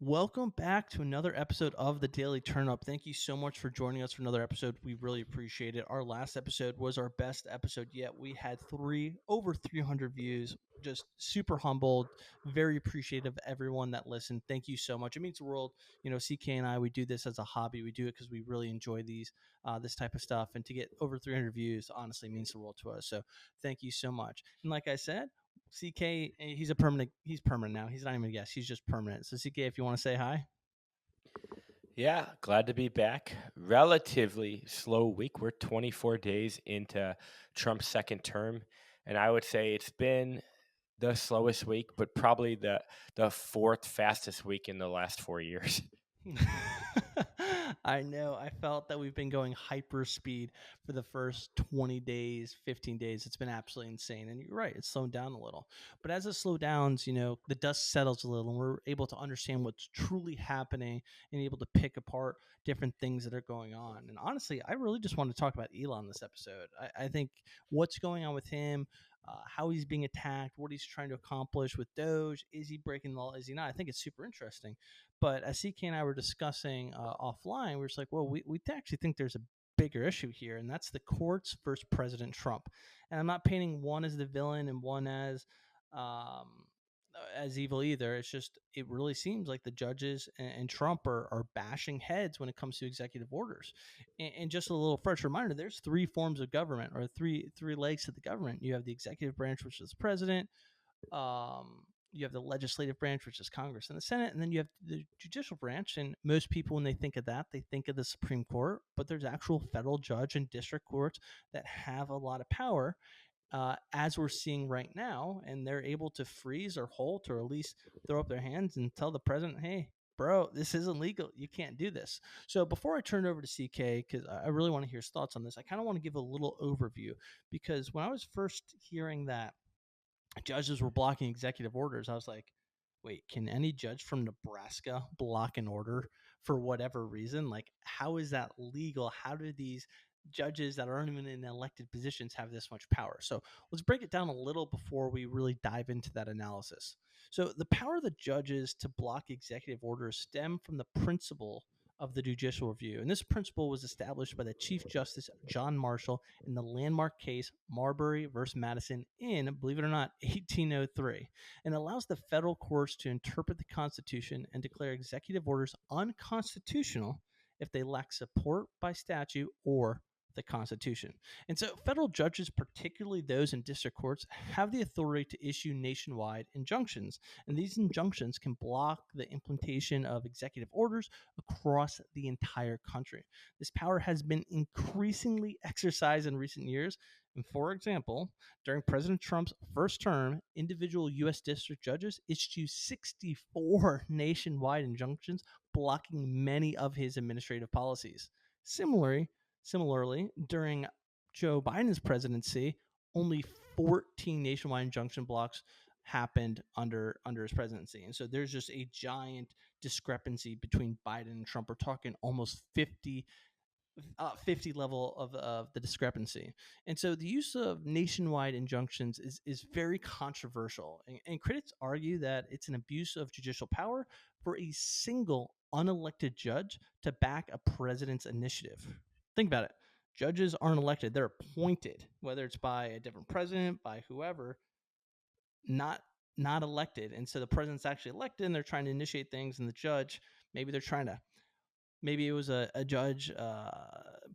Welcome back to another episode of the Daily Turnup. Thank you so much for joining us for another episode. We really appreciate it. Our last episode was our best episode yet. We had over 300 views. Just super humbled, very appreciative of everyone that listened. Thank you so much. It means the world. CK and I, we do this as a hobby. We do it because we really enjoy this type of stuff. And to get over 300 views, honestly, means the world to us. So thank you so much. And like I said, CK, he's permanent now. He's not even a guest. He's just permanent. So CK, if you want to say hi. Yeah, glad to be back. Relatively slow week. We're 24 days into Trump's second term, and I would say it's been the slowest week, but probably the fourth fastest week in the last 4 years. I know. I felt that we've been going hyper speed for the first 20 days, 15 days. It's been absolutely insane. And you're right, it's slowed down a little. But as it slows down, the dust settles a little and we're able to understand what's truly happening and able to pick apart different things that are going on. And honestly, I really just want to talk about Elon this episode. I think what's going on with him, how he's being attacked, what he's trying to accomplish with Doge. Is he breaking the law? Is he not? I think it's super interesting. But as CK and I were discussing offline, we were just like, well, we actually think there's a bigger issue here, and that's the courts versus President Trump. And I'm not painting one as the villain and one um, as evil either. It's just it really seems like the judges and Trump are bashing heads when it comes to executive orders. And just a little fresh reminder: there's three forms of government, or three legs to the government. You have the executive branch, which is the president. You have the legislative branch, which is Congress and the Senate, and then you have the judicial branch. And most people, when they think of that, they think of the Supreme Court, but there's actual federal judge and district courts that have a lot of power, as we're seeing right now, and they're able to freeze or halt or at least throw up their hands and tell the president, hey, bro, this isn't legal. You can't do this. So before I turn it over to CK, because I really want to hear his thoughts on this, I kind of want to give a little overview, because when I was first hearing that judges were blocking executive orders, I was like, wait, can any judge from Nebraska block an order for whatever reason? Like, how is that legal? How do these judges that aren't even in elected positions have this much power? So let's break it down a little before we really dive into that analysis. So the power of the judges to block executive orders stem from the principle of the judicial review. And this principle was established by the Chief Justice John Marshall in the landmark case Marbury versus Madison in, believe it or not, 1803, and allows the federal courts to interpret the Constitution and declare executive orders unconstitutional if they lack support by statute or the Constitution. And so federal judges, particularly those in district courts, have the authority to issue nationwide injunctions. And these injunctions can block the implementation of executive orders across the entire country. This power has been increasingly exercised in recent years. And for example, during President Trump's first term, individual U.S. district judges issued 64 nationwide injunctions blocking many of his administrative policies. Similarly, during Joe Biden's presidency, only 14 nationwide injunction blocks happened under his presidency. And so there's just a giant discrepancy between Biden and Trump. We're talking almost 50 level of the discrepancy. And so the use of nationwide injunctions is very controversial. And critics argue that it's an abuse of judicial power for a single unelected judge to back a president's initiative. Think about it. Judges aren't elected, they're appointed, whether it's by a different president, by whoever, not not elected. And so the president's actually elected and they're trying to initiate things, and the judge, maybe they're trying to maybe it was a judge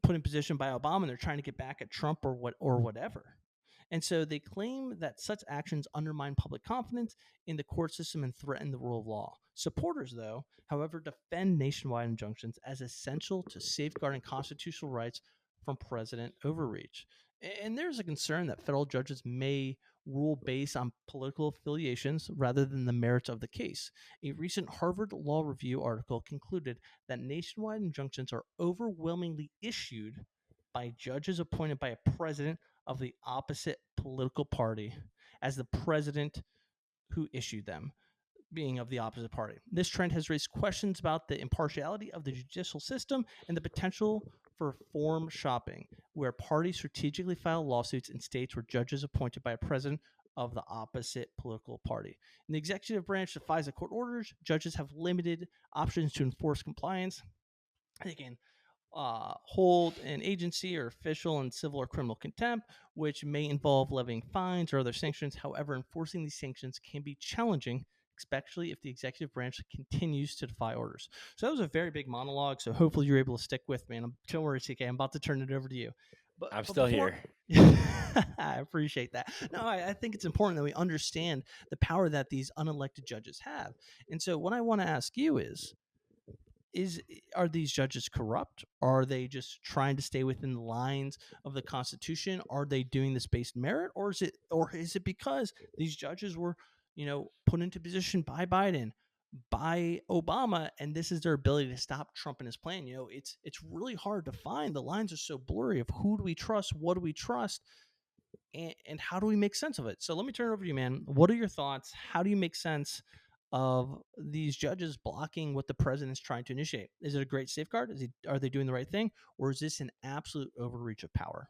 put in position by Obama, and they're trying to get back at Trump or whatever. And so they claim that such actions undermine public confidence in the court system and threaten the rule of law. Supporters, though, however, defend nationwide injunctions as essential to safeguarding constitutional rights from president overreach. And there's a concern that federal judges may rule based on political affiliations rather than the merits of the case. A recent Harvard Law Review article concluded that nationwide injunctions are overwhelmingly issued by judges appointed by a president of the opposite political party as the president who issued them being of the opposite party. This trend has raised questions about the impartiality of the judicial system and the potential for form shopping, where parties strategically file lawsuits in states where judges appointed by a president of the opposite political party. And the executive branch defies the court orders. Judges have limited options to enforce compliance. They can hold an agency or official in civil or criminal contempt, which may involve levying fines or other sanctions. However, enforcing these sanctions can be challenging, especially if the executive branch continues to defy orders. So that was a very big monologue. So hopefully you're able to stick with me. And don't worry, CK, I'm about to turn it over to you. I'm But still before, here. I appreciate that. No, I think it's important that we understand the power that these unelected judges have. And so, what I want to ask you is are these judges corrupt? Are they just trying to stay within the lines of the Constitution? Are they doing this based merit, or is it because these judges were, put into position by Biden, by Obama, and this is their ability to stop Trump and his plan? It's really hard to find. The lines are so blurry of who do we trust, what do we trust, and how do we make sense of it? So let me turn it over to you, man. What are your thoughts? How do you make sense of these judges blocking what the president's trying to initiate? Is it a great safeguard? Are they doing the right thing, or is this an absolute overreach of power?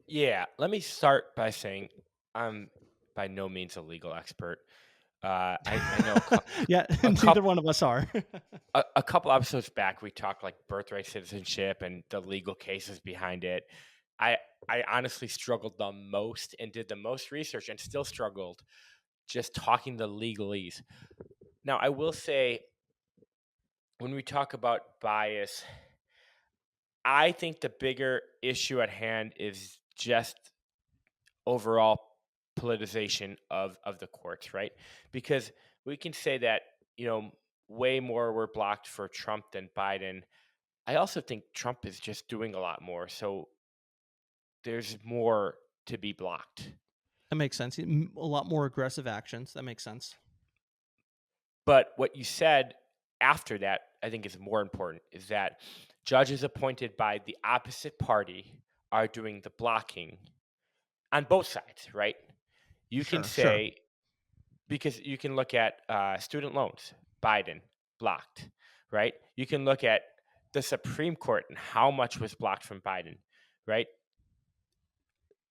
Yeah, let me start by saying I'm by no means a legal expert. I know Yeah, a neither couple one of us are. a couple episodes back we talked like birthright citizenship and the legal cases behind it. I I honestly struggled the most and did the most research and still struggled just talking the legalese. Now I will say when we talk about bias, I think the bigger issue at hand is just overall politicization of the courts, right? Because we can say that, way more were blocked for Trump than Biden. I also think Trump is just doing a lot more, so there's more to be blocked. That makes sense. A lot more aggressive actions. That makes sense. But what you said after that, I think is more important, is that judges appointed by the opposite party are doing the blocking on both sides, right? You can Sure. say, because you can look at student loans, Biden blocked, right? You can look at the Supreme Court and how much was blocked from Biden, right?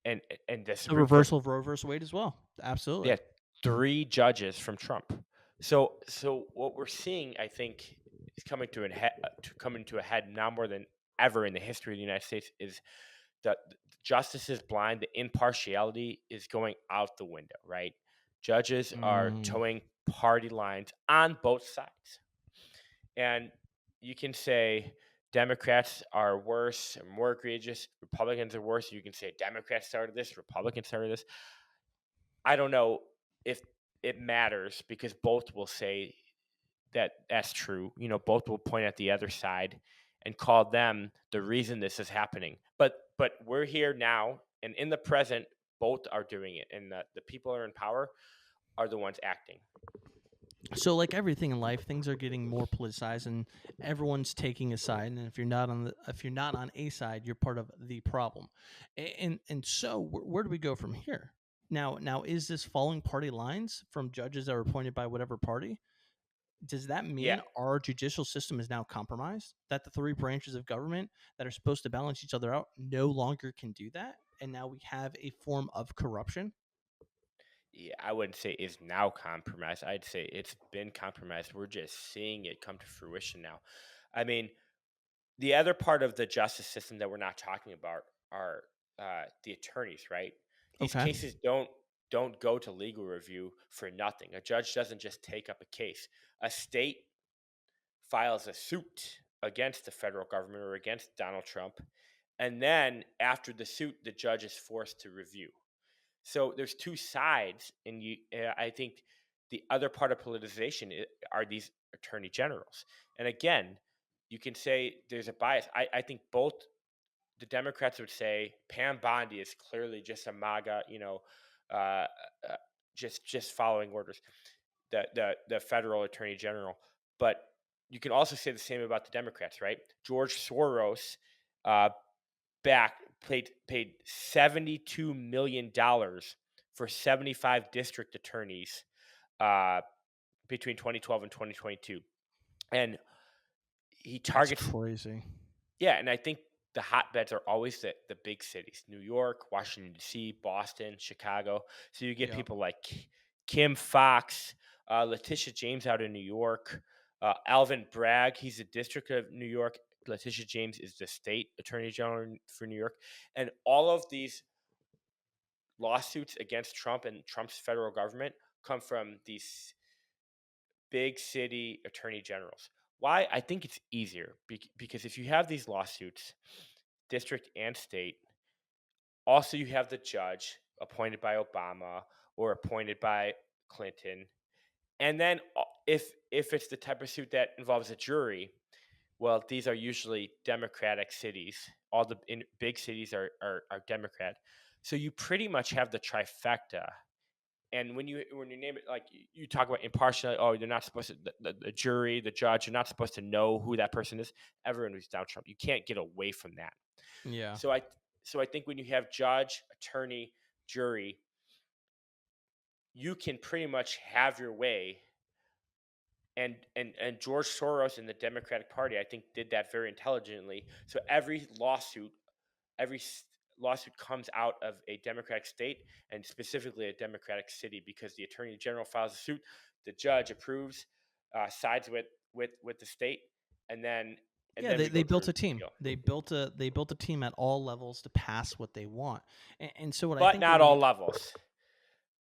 And the The Supreme Court, reversal of Roe versus Wade as well. yeah, Absolutely. 3 judges from Trump. So what we're seeing, I think, is coming to a head now more than ever in the history of the United States is that justice is blind. The impartiality is going out the window, right? Judges are Mm. towing party lines on both sides. And you can say Democrats are worse or more egregious, Republicans are worse. You can say Democrats started this, Republicans started this. I don't know if it matters because both will say that that's true. Both will point at the other side and call them the reason this is happening. But we're here now, and in the present, both are doing it, and the people that are in power are the ones acting. So, like everything in life, things are getting more politicized, and everyone's taking a side. And if you're not on a side, you're part of the problem. And so, where do we go from here? Now, is this following party lines from judges that are appointed by whatever party? Does that Yeah, mean our judicial system is now compromised? That the three branches of government that are supposed to balance each other out no longer can do that, and now we have a form of corruption? yeah, I wouldn't say is now compromised. I'd say it's been compromised. We're just seeing it come to fruition now. I mean, the other part of the justice system that we're not talking about are the attorneys, right? These Okay. cases don't go to legal review for nothing. A judge doesn't just take up a case. A state files a suit against the federal government or against Donald Trump, and then after the suit, the judge is forced to review. So there's two sides, and I think the other part of politicization are these attorney generals. And again, you can say there's a bias. I think both the Democrats would say Pam Bondi is clearly just a MAGA, uh, uh, just following orders, the federal attorney general. But you can also say the same about the Democrats, right? George Soros uh, back paid $72 million for 75 district attorneys uh, between 2012 and 2022, and he That's targets crazy. yeah, and I think the hotbeds are always the big cities: New York, Washington D.C., Boston, Chicago. So you get Yep. people like Kim Fox, Letitia James out in New York, Alvin Bragg. He's the District of New York. Letitia James is the state attorney general for New York, and all of these lawsuits against Trump and Trump's federal government come from these big city attorney generals. Why? I think it's easier because if you have these lawsuits, district and state, also you have the judge appointed by Obama or appointed by Clinton, and then if it's the type of suit that involves a jury, well, these are usually Democratic cities. All the big cities are Democrat, so you pretty much have the trifecta. And when you name it, like you talk about impartiality, oh, they're not supposed to the jury, the judge, you're not supposed to know who that person is. Everyone who's down Trump, you can't get away from that. Yeah. So I think when you have judge, attorney, jury, you can pretty much have your way. And George Soros and the Democratic Party, I think, did that very intelligently. So every lawsuit comes out of a Democratic state and specifically a Democratic city because the attorney general files a suit, the judge approves, sides with the state, and then Yeah, we they go built through a team. appeal. They built a team at all levels to pass what they want. And so what I But think not when all we levels.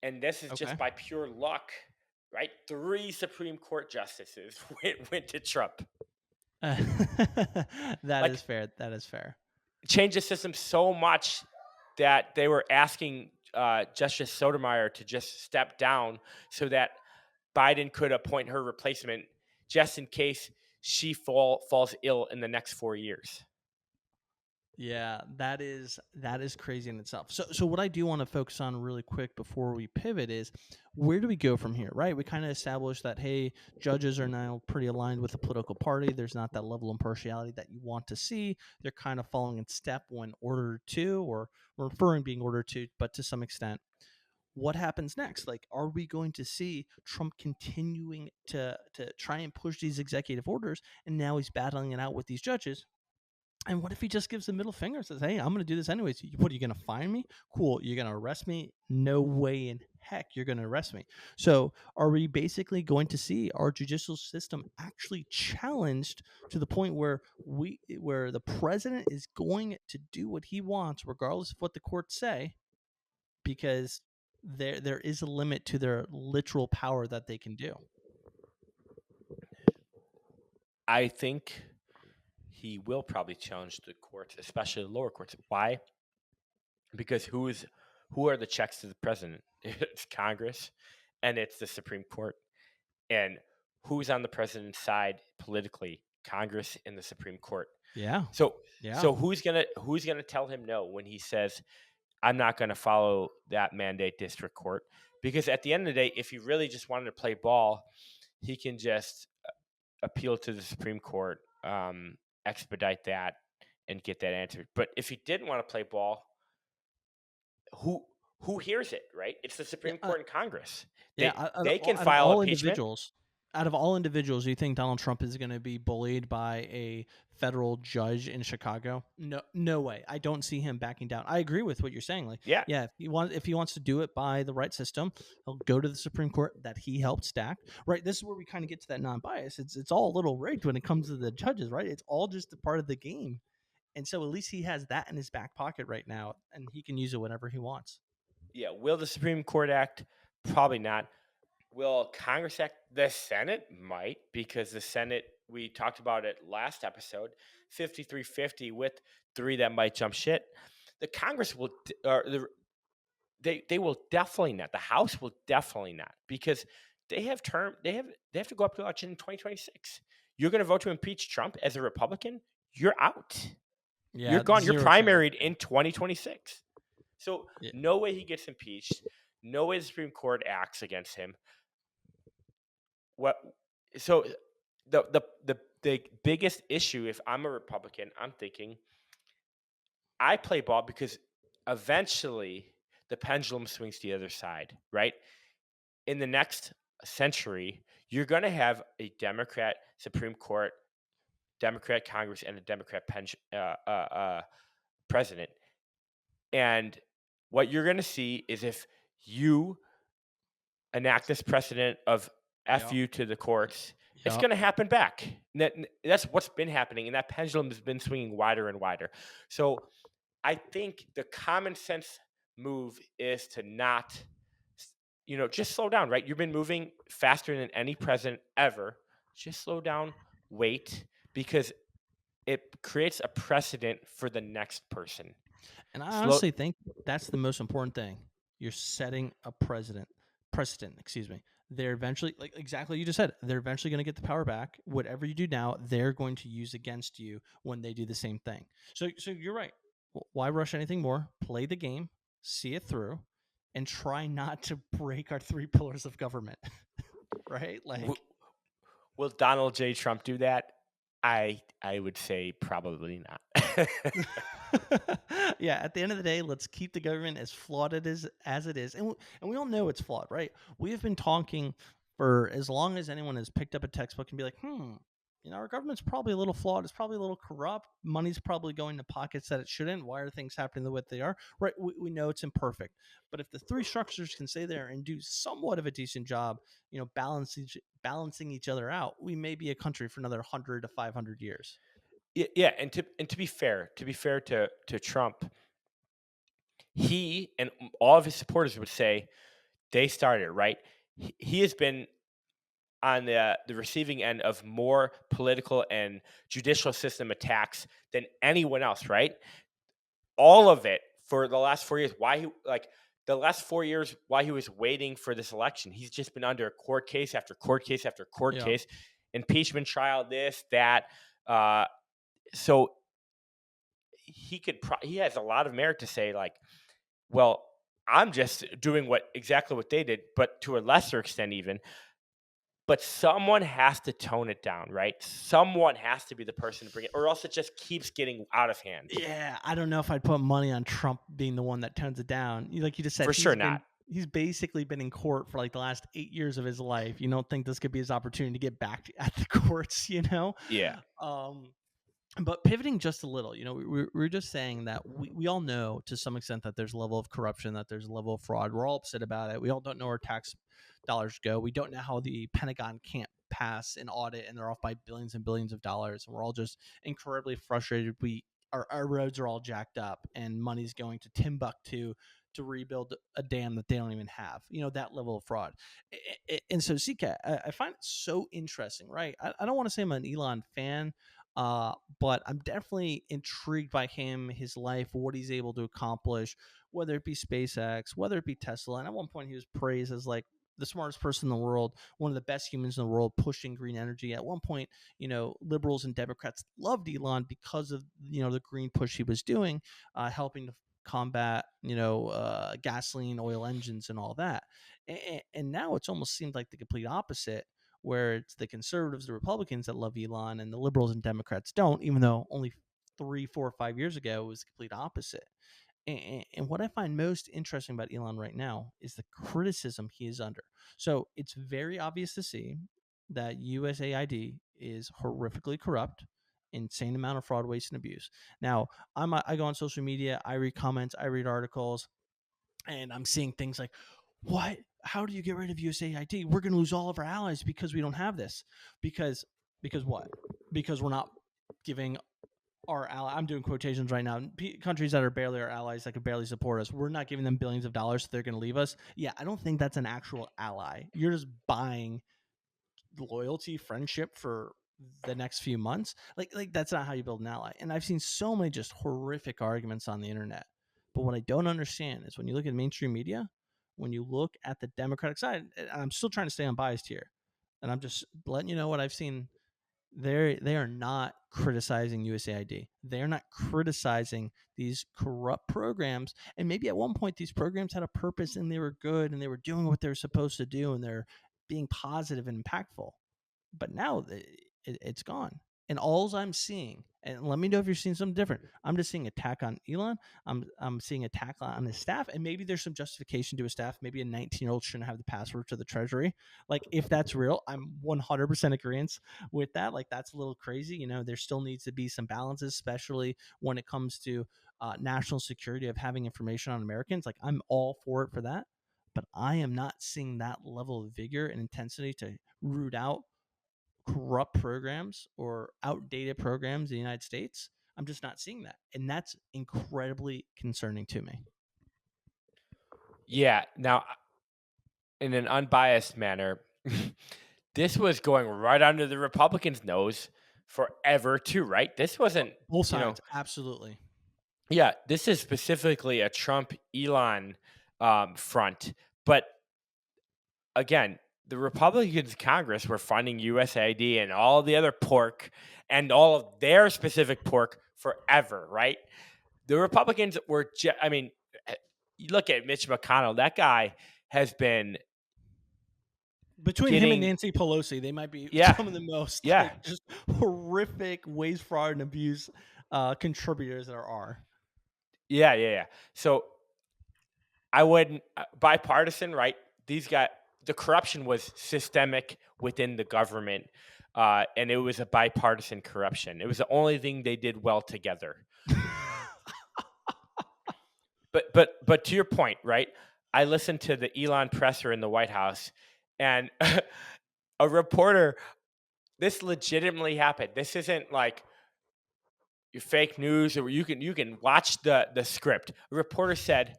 And this is okay. just by pure luck, right? 3 Supreme Court justices went to Trump. That Like, is fair. That is fair. changed the system so much that they were asking Justice Sotomayor to just step down so that Biden could appoint her replacement just in case she falls ill in the next 4 years. Yeah, that is crazy in itself. So what I do want to focus on really quick before we pivot is where do we go from here, right? We kind of established that hey, judges are now pretty aligned with the political party. There's not that level of impartiality that you want to see. They're kind of following in step when ordered to or referring being ordered to, but to some extent. What happens next? Like, are we going to see Trump continuing to try and push these executive orders, and now he's battling it out with these judges? And what if he just gives the middle finger and says, "Hey, I'm going to do this anyways. What are you going to fine me? Cool. You're going to arrest me? No way in heck you're going to arrest me." So, are we basically going to see our judicial system actually challenged to the point where where the president is going to do what he wants, regardless of what the courts say, because there is a limit to their literal power that they can do. I think he will probably challenge the courts, especially the lower courts. Why? Because who are the checks to the president? It's Congress and it's the Supreme Court. And who's on the president's side politically? Congress and the Supreme Court. Yeah. So Yeah. so who's gonna tell him no when he says I'm not gonna follow that mandate district court? Because at the end of the day, if he really just wanted to play ball, he can just appeal to the Supreme Court, expedite that, and get that answered. But if he didn't want to play ball, who who hears it? Right? It's the Yeah. Supreme Court and Congress. Yeah, They can out of file all impeachment. individuals, you think Donald Trump is going to be bullied by a federal judge in Chicago? No, no way. I don't see him backing down. I agree with what you're saying. Like, Yeah, yeah, if he wants to do it by the right system, he'll go to the Supreme Court that he helped stack. Right. This is where we kind of get to that non-bias. It's all a little rigged when it comes to the judges. Right. It's all just a part of the game. And so at least he has that in his back pocket right now, and he can use it whenever he wants. yeah. Will the Supreme Court act? Probably not. Will Congress act? The Senate might, because the Senate, we talked about it last episode, 53-50 with 3 that might jump shit. The Congress will, or they will definitely not. The House will definitely not, because they have to go up to election in 2026. You're going to vote to impeach Trump as a Republican? You're out. You're Yeah, gone. You're zero chance. primaried in 2026. So Yeah. no way he gets impeached. No way the Supreme Court acts against him. What? So the biggest issue, if I'm a Republican, I'm thinking I play ball because eventually the pendulum swings to the other side, right? In the next century, you're going to have a Democrat Supreme Court Democrat Congress and a Democrat president. And what you're going to see is if you enact this precedent of F Yep. you to the courts, it's Yep. going to happen back. That's what's been happening. And that pendulum has been swinging wider and wider. So I think the common sense move is to not, just slow down, right? You've been moving faster than any president ever. Just slow down, wait, because it creates a precedent for the next person. And I Slow. honestly think that's the most important thing. You're setting a precedent, excuse me. They're eventually, like exactly you just said, they're eventually going to get the power back. Whatever you do now, they're going to use against you when they do the same thing. So you're right. Why rush anything more? Play the game, see it through, and try not to break our three pillars of government. Right? W- Like, will Donald J. Trump do that? I would say probably not. yeah, at the end of the day, let's keep the government as flawed as it is. And we all know it's flawed, right? We have been talking for as long as anyone has picked up a textbook and be like, our government's probably a little flawed. It's probably a little corrupt. Money's probably going to pockets that it shouldn't. Why are things happening the way they are? Right? We know it's imperfect. But if the three structures can stay there and do somewhat of a decent job, balancing each other out, we may be a country for another 100 to 500 years. Yeah, and to be fair, to Trump, he and all of his supporters would say they started, right. He has been on the receiving end of more political and judicial system attacks than anyone else, right? All of it for the last 4 years. The last 4 years, why he was waiting for this election, he's just been under court case after court case after court Yeah. case, impeachment trial, this, that. So he has a lot of merit to say, like, well, I'm just doing exactly what they did, but to a lesser extent even. But someone has to tone it down, right? Someone has to be the person to bring it, or else it just keeps getting out of hand. Yeah, I don't know if I'd put money on Trump being the one that tones it down. Like you just said, For sure not. he's basically been in court for like the last 8 years of his life. You don't think this could be his opportunity to get back at the courts, Yeah. But pivoting just a little, we're just saying that we all know to some extent that there's a level of corruption, that there's a level of fraud. We're all upset about it. We all don't know where tax dollars go. We don't know how the Pentagon can't pass an audit and they're off by billions and billions of dollars. And we're all just incredibly frustrated. Our roads are all jacked up and money's going to Timbuktu to rebuild a dam that they don't even have, that level of fraud. And so, CK, I find it so interesting, right? I don't want to say I'm an Elon fan, but I'm definitely intrigued by him, his life, what he's able to accomplish, whether it be SpaceX, whether it be Tesla. And at one point, he was praised as like the smartest person in the world, one of the best humans in the world, pushing green energy. At one point, liberals and Democrats loved Elon because of the green push he was doing, helping to combat gasoline, oil engines, and all that. And now it's almost seemed like the complete opposite, where it's the conservatives, the Republicans that love Elon, and the liberals and Democrats don't, even though only 3, 4, 5 years ago it was the complete opposite. And what I find most interesting about Elon right now is the criticism he is under. So it's very obvious to see that USAID is horrifically corrupt, insane amount of fraud, waste, and abuse. Now, I go on social media, I read comments, I read articles, and I'm seeing things like, what? How do you get rid of USAID? We're going to lose all of our allies because we don't have this. Because what? Because we're not giving our ally. I'm doing quotations right now. Countries that are barely our allies, that could barely support us. We're not giving them billions of dollars, so they're going to leave us. Yeah, I don't think that's an actual ally. You're just buying loyalty, friendship for the next few months. Like that's not how you build an ally. And I've seen so many just horrific arguments on the internet. But what I don't understand is when you look at mainstream media, when you look at the Democratic side, and I'm still trying to stay unbiased here, and I'm just letting you know what I've seen. They are not criticizing USAID. They are not criticizing these corrupt programs. And maybe at one point these programs had a purpose and they were good and they were doing what they were supposed to do and they're being positive and impactful. But now it's gone. And all I'm seeing, and let me know if you're seeing something different. I'm just seeing attack on Elon. I'm seeing attack on his staff, and maybe there's some justification to his staff. Maybe a 19-year-old shouldn't have the password to the treasury. Like, if that's real, I'm 100% agreeance with that. Like, that's a little crazy. There still needs to be some balances, especially when it comes to national security of having information on Americans. Like, I'm all for it for that, but I am not seeing that level of vigor and intensity to root out corrupt programs or outdated programs in the United States. I'm just not seeing that. And that's incredibly concerning to me. Yeah. Now, in an unbiased manner, this was going right under the Republicans' nose forever, too, right? This wasn't, Both sides, absolutely. Yeah, this is specifically a Trump Elon front. But again, the Republicans Congress were funding USAID and all the other pork and all of their specific pork forever, right? The Republicans were, you look at Mitch McConnell, that guy has been between him and Nancy Pelosi, they might be some of the most just horrific waste, fraud, and abuse contributors there are. Yeah. So I wouldn't bipartisan, right? These guys, the corruption was systemic within the government, and it was a bipartisan corruption. It was the only thing they did well together. But to your point, right? I listened to the Elon presser in the White House, and a reporter. This legitimately happened. This isn't like your fake news, or you can watch the script. A reporter said,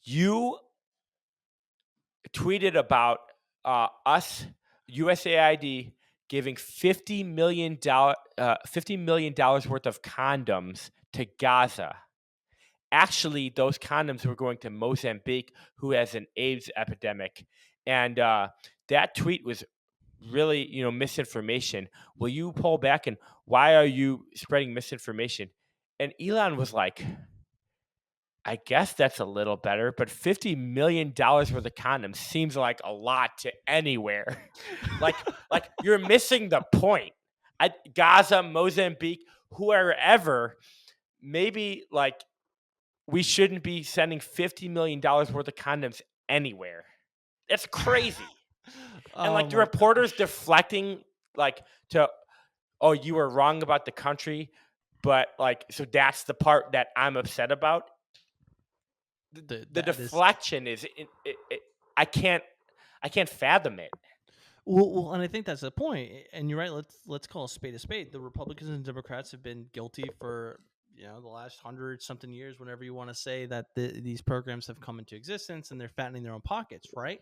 "You tweeted about us, USAID, giving $50 million worth of condoms to Gaza. Actually, those condoms were going to Mozambique, who has an AIDS epidemic." And that tweet was really, misinformation. Will you pull back, and why are you spreading misinformation? And Elon was like, I guess that's a little better, but $50 million worth of condoms seems like a lot to anywhere. like you're missing the point. At Gaza, Mozambique, whoever, maybe like we shouldn't be sending $50 million worth of condoms anywhere. That's crazy. And like the reporters deflecting to, oh, you were wrong about the country, but so that's the part that I'm upset about. The deflection is I can't fathom it. Well, and I think that's the point. And you're right. Let's call a spade a spade. The Republicans and Democrats have been guilty for the last 100-something years, whenever you want to say that these programs have come into existence and they're fattening their own pockets, right?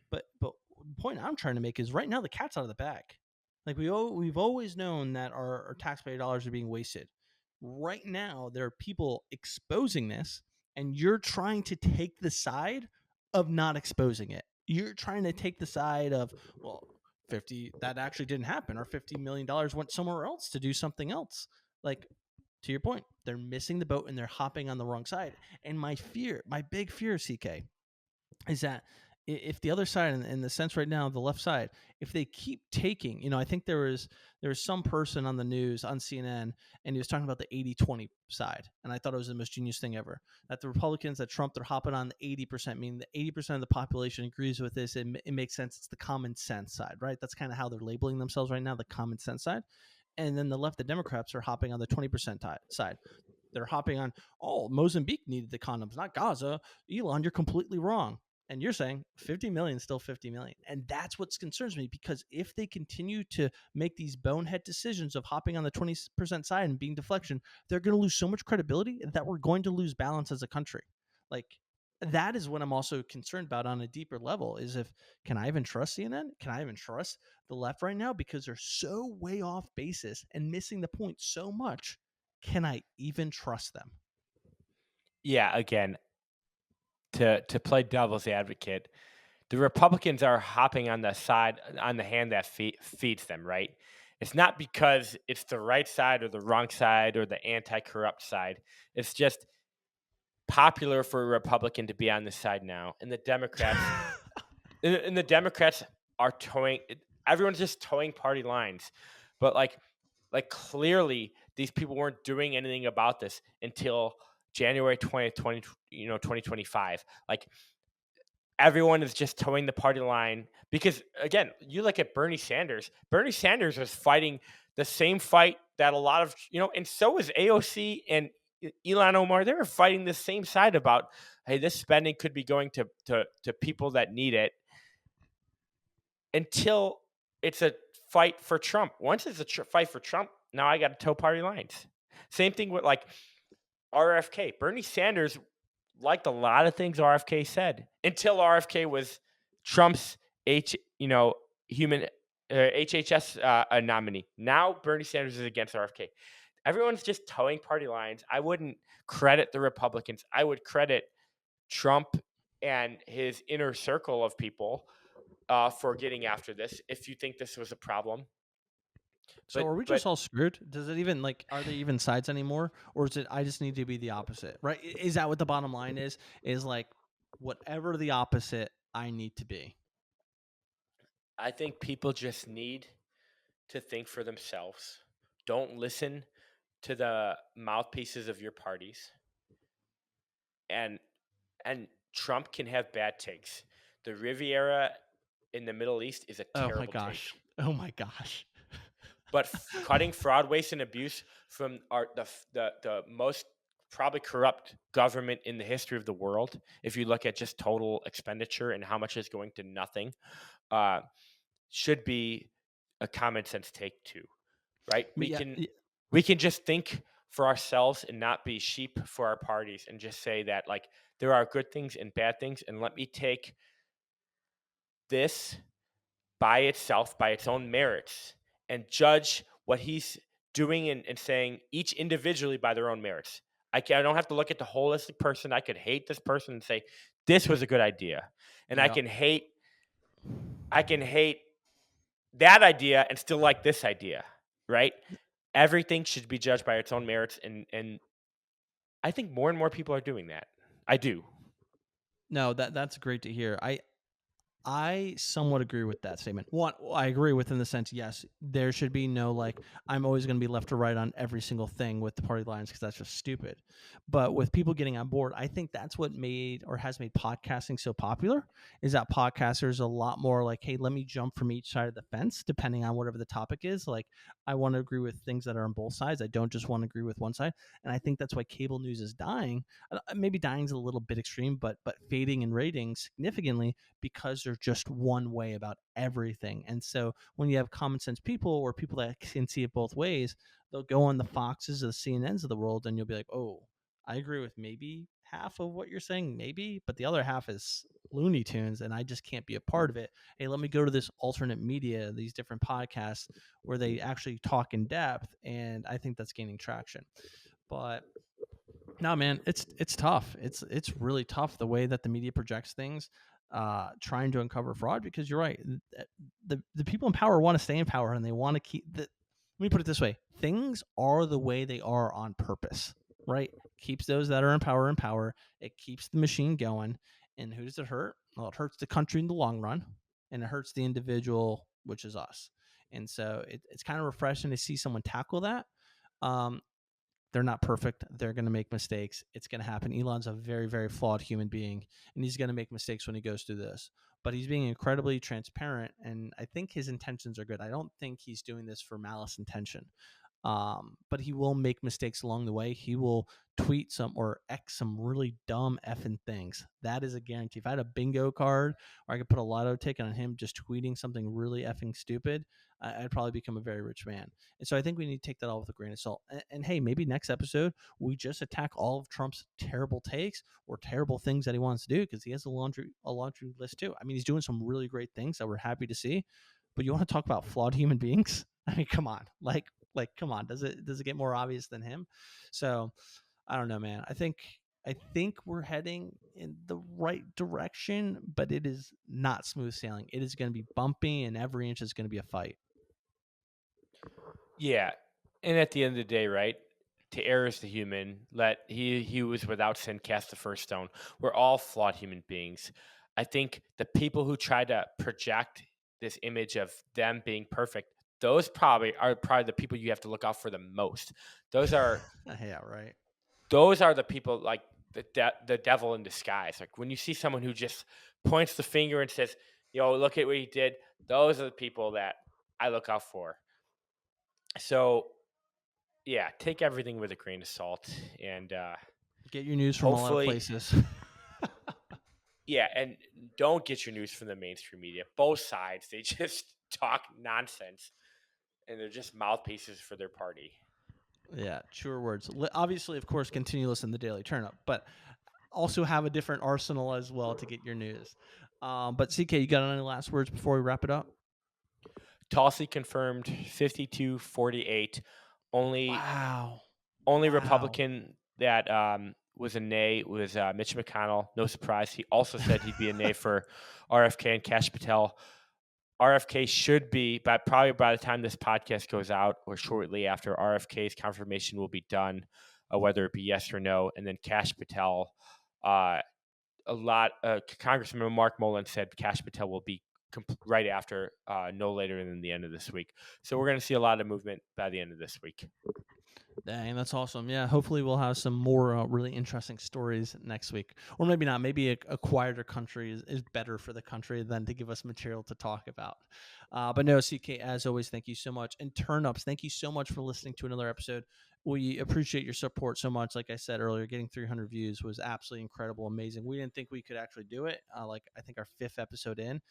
But the point I'm trying to make is right now the cat's out of the bag. Like we've always known that our taxpayer dollars are being wasted. Right now, there are people exposing this, and you're trying to take the side of not exposing it. You're trying to take the side of, well, 50 that actually didn't happen, or $50 million went somewhere else to do something else. Like, to your point, they're missing the boat and they're hopping on the wrong side. And my big fear, CK, is that if the other side, in the sense right now, the left side, if they keep taking, I think there was some person on the news on CNN, and he was talking about the 80-20 side. And I thought it was the most genius thing ever, that the Republicans, that Trump, they're hopping on the 80%, meaning the 80% of the population agrees with this. And it makes sense. It's the common sense side, right? That's kind of how they're labeling themselves right now, the common sense side. And then the left, the Democrats, are hopping on the 20% side. They're hopping on, oh, Mozambique needed the condoms, not Gaza. Elon, you're completely wrong. And you're saying 50 million is still 50 million. And that's what concerns me, because if they continue to make these bonehead decisions of hopping on the 20% side and being deflection, they're going to lose so much credibility that we're going to lose balance as a country. Like, that is what I'm also concerned about on a deeper level, is can I even trust CNN? Can I even trust the left right now? Because they're so way off basis and missing the point so much. Can I even trust them? Yeah, again, to play devil's advocate, the Republicans are hopping on the hand that feeds them, right? It's not because it's the right side or the wrong side or the anti-corrupt side. It's just popular for a Republican to be on this side now, and the Democrats and the Democrats are towing. Everyone's just towing party lines, but Like clearly, these people weren't doing anything about this until January 20th, 2025. Like everyone is just towing the party line because again, you look at Bernie Sanders. Bernie Sanders is fighting the same fight that a lot of and so is AOC and Elon Omar. They were fighting the same side about, hey, this spending could be going to people that need it until it's a fight for Trump. Once it's a fight for Trump, now I got to toe party lines. Same thing with like RFK. Bernie Sanders liked a lot of things RFK said until RFK was Trump's human HHS nominee. Now Bernie Sanders is against RFK. Everyone's just towing party lines. I wouldn't credit the Republicans. I would credit Trump and his inner circle of people for getting after this. If you think this was a problem, So are we just all screwed? Does it even like are there even sides anymore, or is it I just need to be the opposite? Right? Is that what the bottom line is? Is like whatever the opposite I need to be. I think people just need to think for themselves. Don't listen to the mouthpieces of your parties. And Trump can have bad takes. The Riviera in the Middle East is a terrible take. Oh my gosh. But cutting fraud, waste, and abuse from the most probably corrupt government in the history of the world, if you look at just total expenditure and how much is going to nothing, should be a common sense take too, right? We can just think for ourselves and not be sheep for our parties and just say that like there are good things and bad things, and let me take this by itself, by its own merits, and judge what he's doing and saying each individually by their own merits. I don't have to look at the holistic person. I could hate this person and say this was a good idea, and I can hate that idea and still like this idea, right? Everything should be judged by its own merits, and I think more and more people are doing that. I do. No, that's great to hear. I somewhat agree with that statement. One, I agree within the sense, yes, there should be no like I'm always going to be left or right on every single thing with the party lines because that's just stupid. But with people getting on board, I think that's what made or has made podcasting so popular is that podcasters a lot more like, hey, let me jump from each side of the fence depending on whatever the topic is. Like I want to agree with things that are on both sides. I don't just want to agree with one side. And I think that's why cable news is dying. Maybe dying is a little bit extreme, but fading in ratings significantly because they're just one way about everything. And so when you have common sense people or people that can see it both ways, they'll go on the Foxes or the CNNs of the world and you'll be like, oh, I agree with maybe half of what you're saying, maybe, but the other half is Looney Tunes and I just can't be a part of it. Hey, let me go to this alternate media, these different podcasts where they actually talk in depth. And I think that's gaining traction. But no, man, it's tough. It's really tough the way that the media projects things, trying to uncover fraud. Because you're right, the people in power want to stay in power and they want to keep the. Let me put it this way: things are the way they are on purpose, right? Keeps those that are in power in power. It keeps the machine going. And who does it hurt? Well, it hurts the country in the long run, and it hurts the individual, which is us. And so it's kind of refreshing to see someone tackle that. Um, they're not perfect. They're going to make mistakes. It's going to happen. Elon's a very, very flawed human being, and he's going to make mistakes when he goes through this. But he's being incredibly transparent, and I think his intentions are good. I don't think he's doing this for malice intention. But he will make mistakes along the way. He will tweet some or X some really dumb effing things. That is a guarantee. If I had a bingo card or I could put a lotto ticket on him just tweeting something really effing stupid, I'd probably become a very rich man. And so I think we need to take that all with a grain of salt. And hey, maybe next episode we just attack all of Trump's terrible takes or terrible things that he wants to do because he has a laundry list too. I mean, he's doing some really great things that we're happy to see. But you want to talk about flawed human beings? I mean, come on, like come on, does it get more obvious than him? So I don't know, man. I think we're heading in the right direction, but it is not smooth sailing. It is going to be bumpy, and every inch is going to be a fight. Yeah, and at the end of the day, right? To err is the human. Let he was without sin cast the first stone. We're all flawed human beings. I think the people who try to project this image of them being perfect, those probably are the people you have to look out for the most. Those are Yeah, right. the people like the devil in disguise. Like when you see someone who just points the finger and says, "Yo, look at what he did." Those are the people that I look out for. So yeah, take everything with a grain of salt, and Get your news from a lot of hopefully, places. yeah, and don't get your news from the mainstream media. Both sides, they just talk nonsense, and they're just mouthpieces for their party. Yeah, truer words. Obviously, of course, continue listening to the Daily Turnup, but also have a different arsenal as well to get your news. But CK, you got any last words before we wrap it up? Tulsi confirmed 52-48. Only Wow. only Wow. Republican that was a nay was Mitch McConnell. No surprise. He also said he'd be a nay for RFK and Kash Patel. RFK should be, but probably by the time this podcast goes out or shortly after, RFK's confirmation will be done, whether it be yes or no. And then Kash Patel, Congressman Mark Mullen said Kash Patel will be right after, no later than the end of this week. So we're going to see a lot of movement by the end of this week. Dang, that's awesome. Yeah, hopefully we'll have some more really interesting stories next week. Or maybe not. Maybe a quieter country is better for the country than to give us material to talk about. But no, CK, as always, thank you so much. And Turnups, thank you so much for listening to another episode. We appreciate your support so much. Like I said earlier, getting 300 views was absolutely incredible, amazing. We didn't think we could actually do it. Like I think our 5th episode in.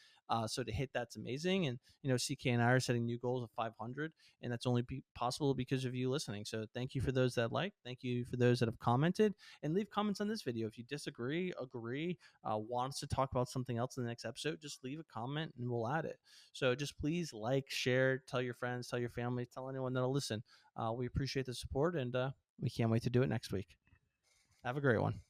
So to hit that's amazing. And, CK and I are setting new goals of 500. And that's only possible because of you listening. So thank you for those that like, thank you for those that have commented, and leave comments on this video. If you disagree, agree, want us to talk about something else in the next episode, just leave a comment and we'll add it. So just please like, share, tell your friends, tell your family, tell anyone that'll listen. We appreciate the support, and we can't wait to do it next week. Have a great one.